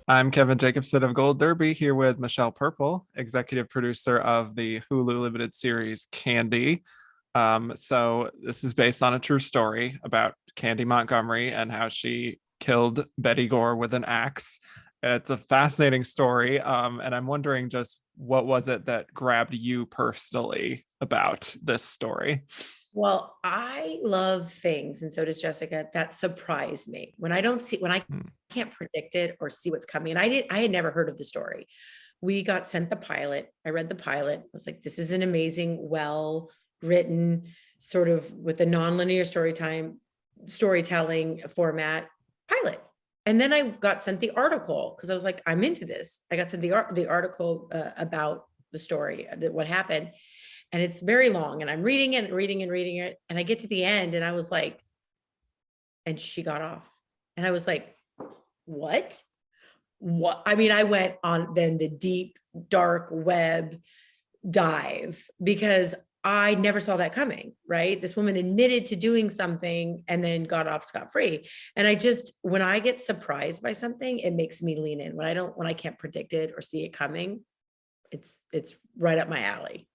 I'm Kevin Jacobsen of Gold Derby here with Michelle Purple, executive producer of the Hulu limited series Candy. So this is based on a true story about Candy Montgomery and how she killed Betty Gore with an axe. It's a fascinating story, and I'm wondering just what was it that grabbed you personally about this story? Well, I love things, and so does Jessica, that surprise me. When I Hmm. can't predict it or see what's coming. And I had never heard of the story. We got sent the pilot. I read the pilot. I was like, this is an amazing, well written, sort of with a nonlinear storytelling format pilot. And then I got sent the article because I was like, I'm into this. I got sent the article about the story, that what happened, and it's very long, and I'm reading it and reading and reading it, and I get to the end and I was like, and she got off, and I was like, what I mean, I went on then the deep dark web dive because I never saw that coming, right? This woman admitted to doing something and then got off scot-free. And I just, when I get surprised by something, it makes me lean in. When I can't predict it or see it coming, it's right up my alley.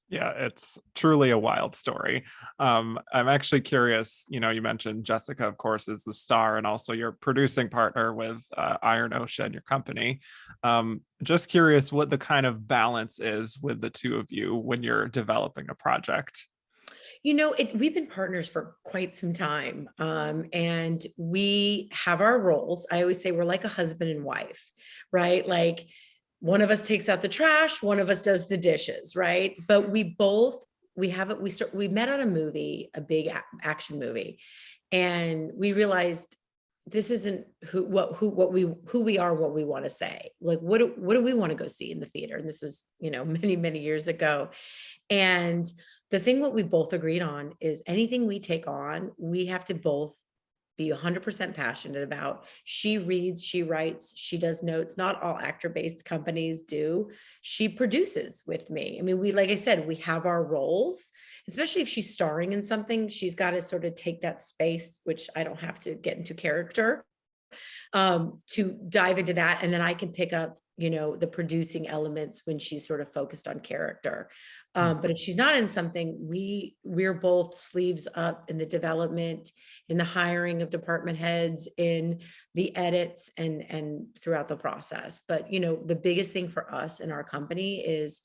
Yeah, it's truly a wild story. I'm actually curious. You mentioned Jessica, of course, is the star and also your producing partner with Iron Ocean, your company. Just curious what the kind of balance is with the two of you when you're developing a project. We've been partners for quite some time, and we have our roles. I always say we're like a husband and wife, right? Like one of us takes out the trash, one of us does the dishes, right? But we met on a movie, a big action movie, and we realized this isn't who we are, what we want to say. Like what do we want to go see in the theater? And this was, many years ago. And the thing what we both agreed on is anything we take on, we have to both be 100% passionate about. She reads, she writes, she does notes. Not all actor-based companies do. She produces with me. I mean, like I said, we have our roles, especially if she's starring in something, she's got to sort of take that space, which I don't have to get into character, to dive into that. And then I can pick up, the producing elements when she's sort of focused on character. But if she's not in something, we're both sleeves up in the development, in the hiring of department heads, in the edits, and throughout the process. But the biggest thing for us in our company is,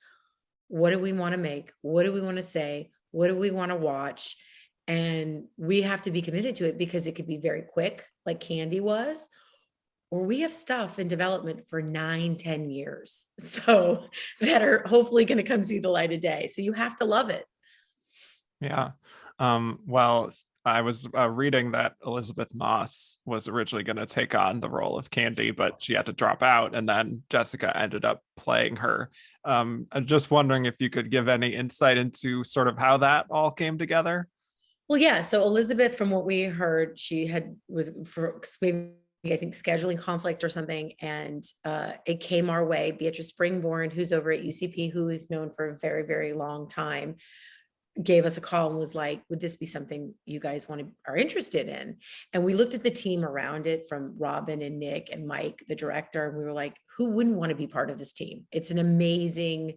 what do we want to make? What do we want to say? What do we want to watch? And we have to be committed to it because it could be very quick, like Candy was, or we have stuff in development for 9, 10 years. So that are hopefully going to come see the light of day. So you have to love it. Yeah. Well, I was reading that Elizabeth Moss was originally going to take on the role of Candy, but she had to drop out, and then Jessica ended up playing her. I'm just wondering if you could give any insight into sort of how that all came together. Well, yeah. So Elizabeth, from what we heard, was for maybe, I think, scheduling conflict or something, and it came our way. Beatrice Springborn, who's over at UCP, who we've known for a very, very long time, gave us a call and was like, would this be something you guys are interested in? And we looked at the team around it, from Robin and Nick and Mike, the director, and we were like, who wouldn't want to be part of this team? It's an amazing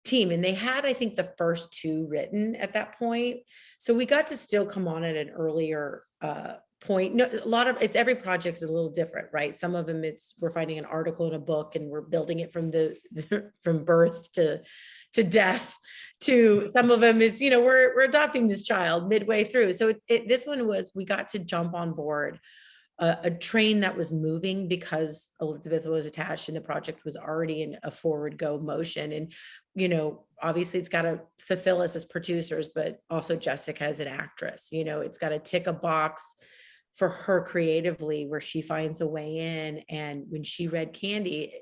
team. And they had, I think, the first two written at that point. So we got to still come on at an earlier point. No, a lot of it's, every project's a little different, right? Some of them, it's we're finding an article in a book and we're building it from from birth to death. To some of them is, we're adopting this child midway through. So this one was, we got to jump on board a train that was moving because Elizabeth was attached and the project was already in a forward go motion. And, obviously it's got to fulfill us as producers, but also Jessica as an actress, it's got to tick a box for her creatively where she finds a way in. And when she read Candy,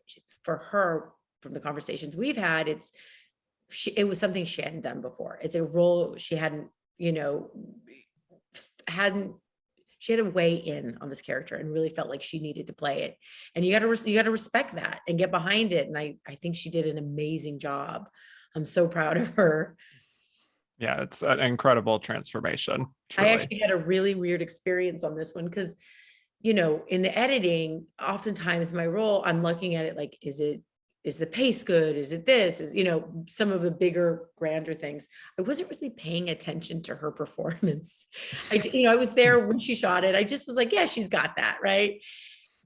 for her, from the conversations we've had, it was something she hadn't done before. It's a role she hadn't she had to weigh in on this character and really felt like she needed to play it. And you got to respect that and get behind it. And I think she did an amazing job. I'm so proud of her. Yeah, it's an incredible transformation, I truly. actually had a really weird experience on this one because in the editing, oftentimes my role, I'm looking at it like, is the pace good? Is it this? Is, some of the bigger, grander things. I wasn't really paying attention to her performance. I was there when she shot it. I just was like, yeah, she's got that, right?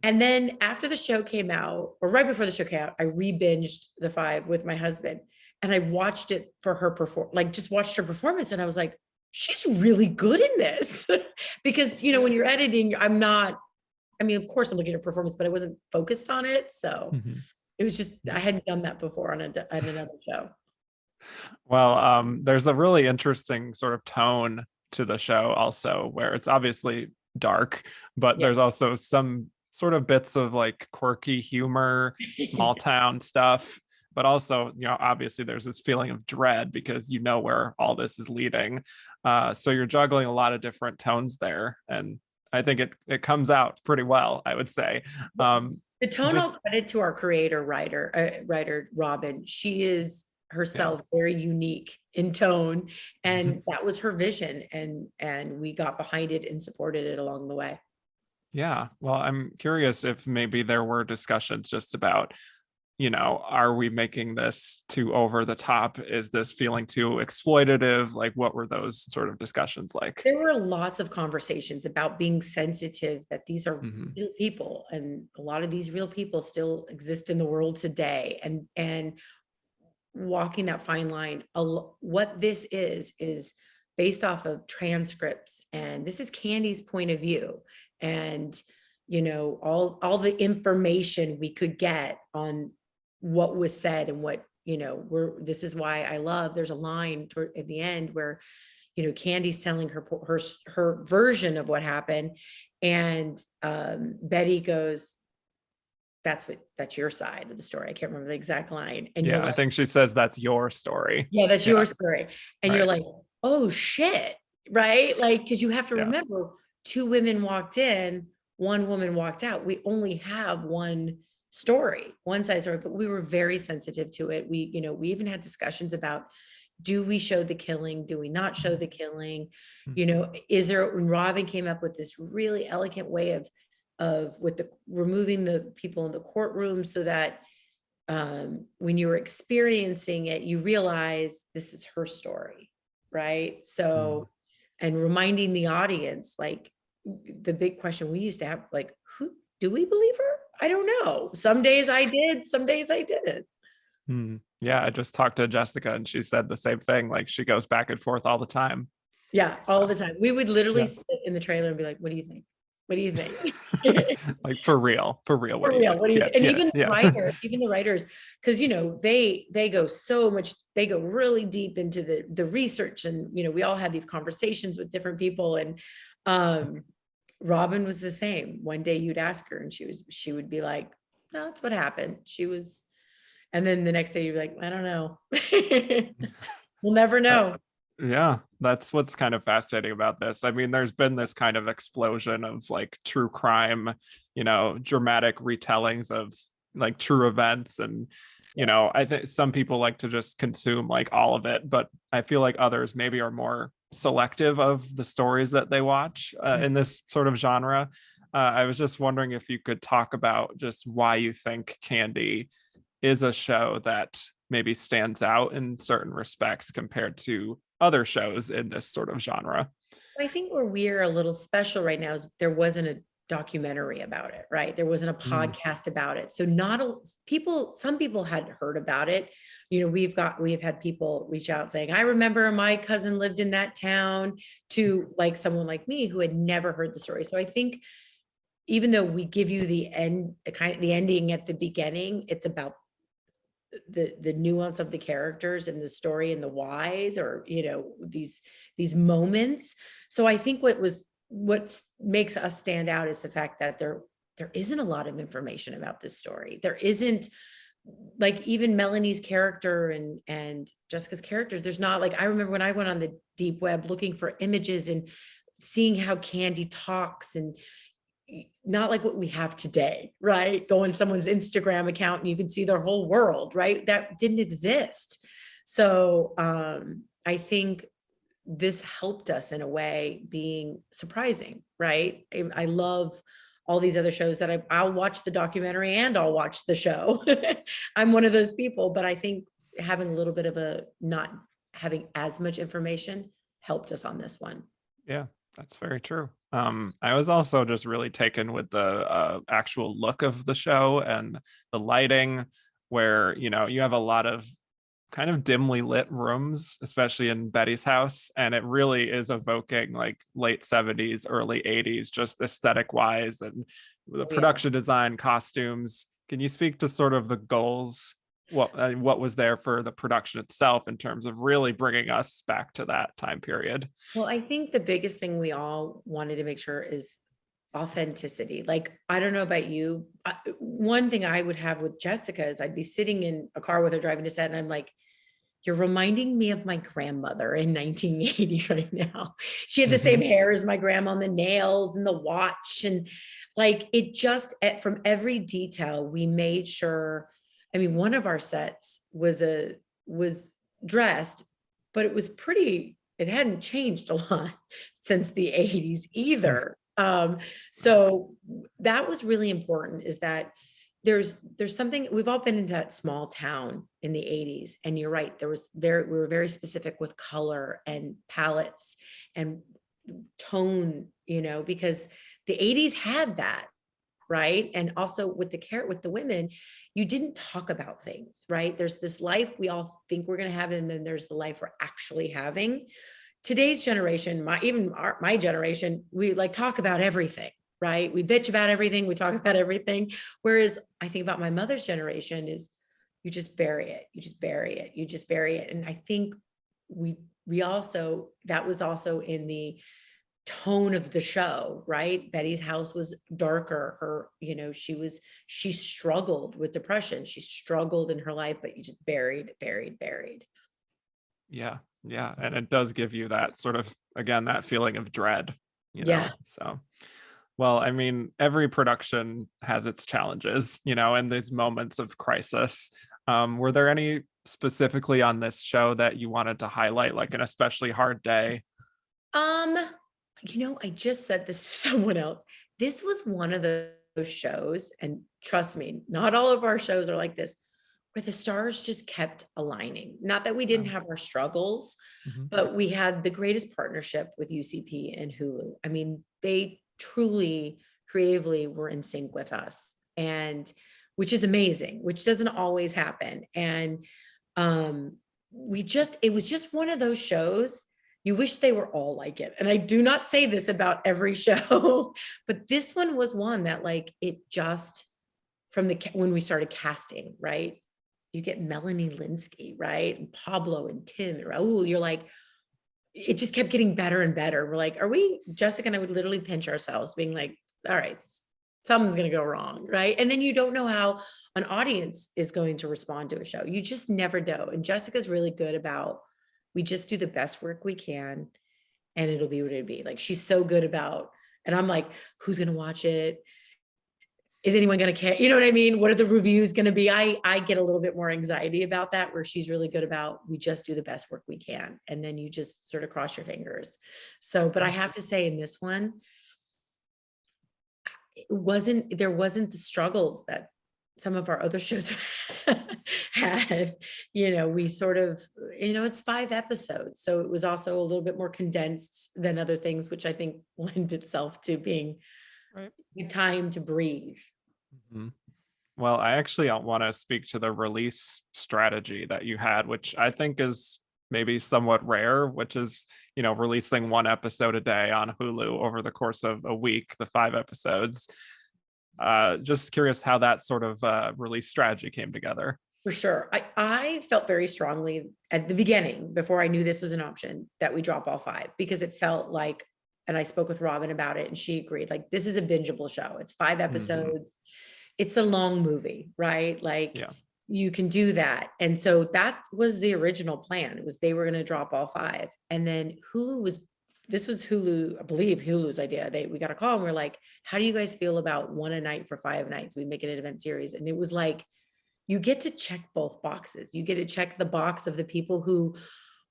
And then after the show came out, or right before the show came out, I re-binged The Five with my husband, and I watched it for her just watched her performance, and I was like, she's really good in this. Because when you're editing, of course I'm looking at her performance, but I wasn't focused on it. So it was just, I hadn't done that before on another show. Well, there's a really interesting sort of tone to the show also, where it's obviously dark, but Yeah. there's also some sort of bits of like quirky humor, small town stuff, but also, obviously there's this feeling of dread because you know where all this is leading. So you're juggling a lot of different tones there. And I think it comes out pretty well, I would say. The tone, I'll credit to our creator writer Robin. She is herself very unique in tone, and that was her vision, and we got behind it and supported it along the way. Yeah. Well, I'm curious if maybe there were discussions just about, are we making this too over the top? Is this feeling too exploitative? Like, what were those sort of discussions like? There were lots of conversations about being sensitive, that these are real people, and a lot of these real people still exist in the world today, and walking that fine line. What this is based off of transcripts, and this is Candy's point of view, and all the information we could get on what was said, and what this is why I love, there's a line at the end where Candy's telling her version of what happened, and Betty goes, that's your side of the story. I can't remember the exact line. And I think she says that's your story. Yeah, that's your story. And you're like, oh shit, right? Like, because you have to remember, two women walked in, one woman walked out. We only have one story, one side story, but we were very sensitive to it. We even had discussions about, do we show the killing? Do we not show the killing? Is there, when Robin came up with this really elegant way of removing the people in the courtroom, so that when you were experiencing it, you realize this is her story, right? So, and reminding the audience, like, the big question we used to have, like, who do we believe her? I don't know. Some days I did, some days I didn't. Yeah, I just talked to Jessica, and she said the same thing. Like, she goes back and forth all the time. Yeah, all the time. We would literally sit in the trailer and be like, what do you think? What do you think? Like, for real. What do you think? And even the writers, because they go so much, they go really deep into the research, and we all had these conversations with different people, and Robin was the same. One day you'd ask her, and she would be like, no, that's what happened. And then the next day you'd be like, I don't know. We'll never know. Yeah, that's what's kind of fascinating about this. I mean, there's been this kind of explosion of like true crime, dramatic retellings of like true events. And, I think some people like to just consume like all of it, but I feel like others maybe are more selective of the stories that they watch in this sort of genre. I was just wondering if you could talk about just why you think Candy is a show that maybe stands out in certain respects compared to other shows in this sort of genre. I think where we're a little special right now is there wasn't a documentary about it, right? There wasn't a podcast about it. So some people had heard about it. We've had people reach out saying, I remember my cousin lived in that town, to like someone like me who had never heard the story. So I think even though we give you the ending at the beginning, it's about the nuance of the characters and the story and the whys, or these moments. So I think what makes us stand out is the fact that there isn't a lot of information about this story. There isn't, like, even Melanie's character and Jessica's character, there's not, like, I remember when I went on the deep web looking for images and seeing how Candy talks, and not like what we have today, right? Go on someone's Instagram account and you can see their whole world, right? That didn't exist. So I think this helped us in a way, being surprising, right? I love all these other shows that I'll watch the documentary and I'll watch the show. I'm one of those people, but I think having a little bit of a not having as much information helped us on this one. Yeah, that's very true. I was also just really taken with the actual look of the show and the lighting, where, you know, you have a lot of kind of dimly lit rooms, especially in Betty's house. And it really is evoking like late 70s, early 80s, just aesthetic wise, and the production design, costumes. Can you speak to sort of the goals? What was there for the production itself in terms of really bringing us back to that time period? Well, I think the biggest thing we all wanted to make sure is authenticity. Like, I don't know about you. One thing I would have with Jessica is I'd be sitting in a car with her driving to set, and I'm like, you're reminding me of my grandmother in 1980 right now. She had the same hair as my grandma, and the nails and the watch. And like, it just, from every detail, we made sure. I mean, one of our sets was dressed, but it was pretty, it hadn't changed a lot since the 80s either. So that was really important, is that there's something, we've all been into that small town in the 80s, and you're right, we were very specific with color and palettes and tone, you know, because the 80s had that, right? And also with the women, you didn't talk about things, right? There's this life we all think we're going to have, and then there's the life we're actually having. Today's generation, my generation, we like talk about everything, right? We bitch about everything, we talk about everything. Whereas I think about my mother's generation is you just bury it, you just bury it, you just bury it. And I think we also, that was also in the tone of the show, right? Betty's house was darker. Her, you know, she struggled with depression. She struggled in her life, but you just buried. Yeah. Yeah. And it does give you that sort of, again, that feeling of dread, you know? Yeah. So, well, I mean, every production has its challenges, you know, and these moments of crisis. Were there any specifically on this show that you wanted to highlight, like an especially hard day? You know, I just said this to someone else. This was one of those shows, and trust me, not all of our shows are like this, where the stars just kept aligning. Not that we didn't have our struggles, but we had the greatest partnership with UCP and Hulu. I mean, they truly creatively were in sync with us, and which is amazing, which doesn't always happen. And it was just one of those shows. You wish they were all like it. And I do not say this about every show, but this one was one that, like, it just, when we started casting, right? You get Melanie Linsky, right? And Pablo and Tim and Raul, you're like, it just kept getting better and better. We're like, Jessica and I would literally pinch ourselves being like, all right, something's going to go wrong, right? And then you don't know how an audience is going to respond to a show. You just never know. And Jessica's really good about, we just do the best work we can, and it'll be what it'll be. Like, she's so good about, and I'm like, who's going to watch it? Is anyone going to care? You know what I mean? What are the reviews going to be? I get a little bit more anxiety about that, where she's really good about, we just do the best work we can. And then you just sort of cross your fingers. So, but I have to say, in this one, there wasn't the struggles that some of our other shows had. You know, we sort of, you know, it's 5 episodes, so it was also a little bit more condensed than other things, which I think lent itself to being time to breathe. Well, I actually want to speak to the release strategy that you had, which I think is maybe somewhat rare, which is, you know, releasing 1 episode a day on Hulu over the course of a week, the 5 episodes. Just curious how that sort of release strategy came together. For sure. I felt very strongly at the beginning, before I knew this was an option, that we drop all 5, because it felt like, and I spoke with Robin about it and she agreed, like, this is a bingeable show. It's 5 episodes. It's a long movie, right? Like, you can do that. And so that was the original plan. It was, they were going to drop all 5. And then this was Hulu, I believe Hulu's idea. We got a call and we're like, how do you guys feel about 1 a night for 5 nights? We make it an event series. And it was like, you get to check both boxes. You get to check the box of the people who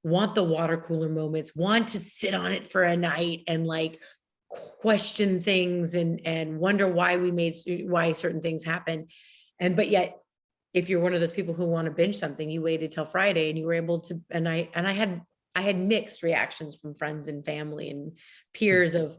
want the water cooler moments, want to sit on it for a night and like question things and wonder why certain things happen. But yet, if you're one of those people who want to binge something, you waited till Friday and you were able to, and I had mixed reactions from friends and family and peers of,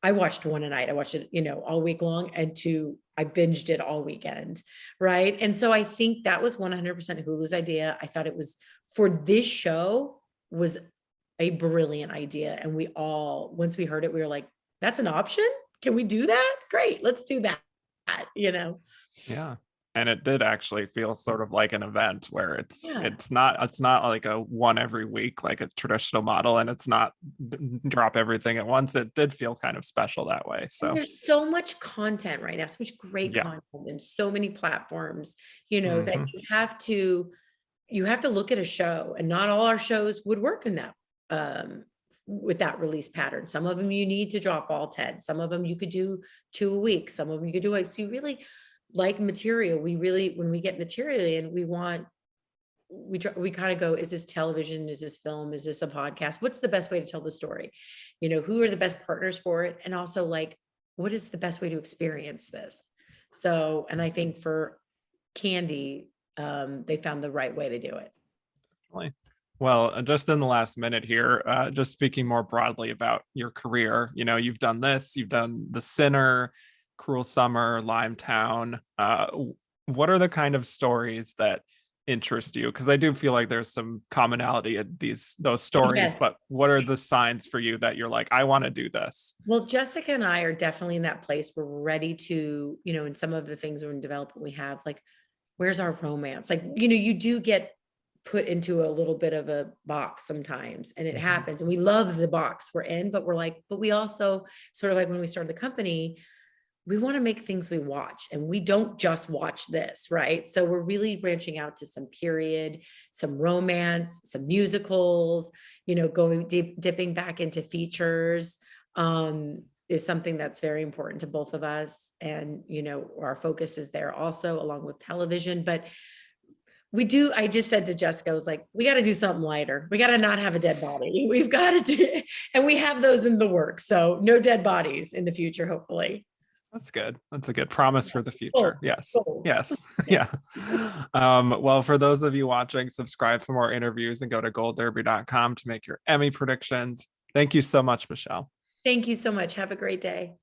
I watched one a night. I watched it, all week long, and two, I binged it all weekend. Right. And so I think that was 100% Hulu's idea. I thought it was, for this show, was a brilliant idea. And we all, once we heard it, we were like, that's an option. Can we do that? Great. Let's do that. Yeah. And it did actually feel sort of like an event where it's Yeah. it's not like a one every week like a traditional model, and it's not drop everything at once. It did feel kind of special that way. And So there's so much content right now, so much great yeah. content and so many platforms, that Mhm. you have to look at a show, and not all our shows would work in that, with that release pattern. Some of them you need to drop all 10. Some of them you could do 2 a week. Some of them you could do like, so you really like material. When we get material in, we kind of go, is this television? Is this film? Is this a podcast? What's the best way to tell the story? Who are the best partners for it? And also, like, what is the best way to experience this? So, and I think for Candy, they found the right way to do it. Definitely. Well, just in the last minute here, just speaking more broadly about your career, you've done this, you've done The Sinner, Cruel Summer, Limetown. What are the kind of stories that interest you? Because I do feel like there's some commonality in those stories, Yes. but what are the signs for you that you're like, I want to do this? Well, Jessica and I are definitely in that place where we're ready to, in some of the things we're in development, we have like, where's our romance? Like, you do get put into a little bit of a box sometimes, and it Mhm. happens. And we love the box we're in, but we also sort of like when we started the company, we want to make things we watch, and we don't just watch this, right? So we're really branching out to some period, some romance, some musicals, going dipping back into features, is something that's very important to both of us. And, our focus is there also, along with television. But I just said to Jessica, I was like, we got to do something lighter. We got to not have a dead body. We've got to do, and we have those in the works. So no dead bodies in the future, hopefully. That's good. That's a good promise for the future. Cool. Yes. Cool. Yes. Yeah. Yeah. Well, for those of you watching, subscribe for more interviews and go to goldderby.com to make your Emmy predictions. Thank you so much, Michelle. Thank you so much. Have a great day.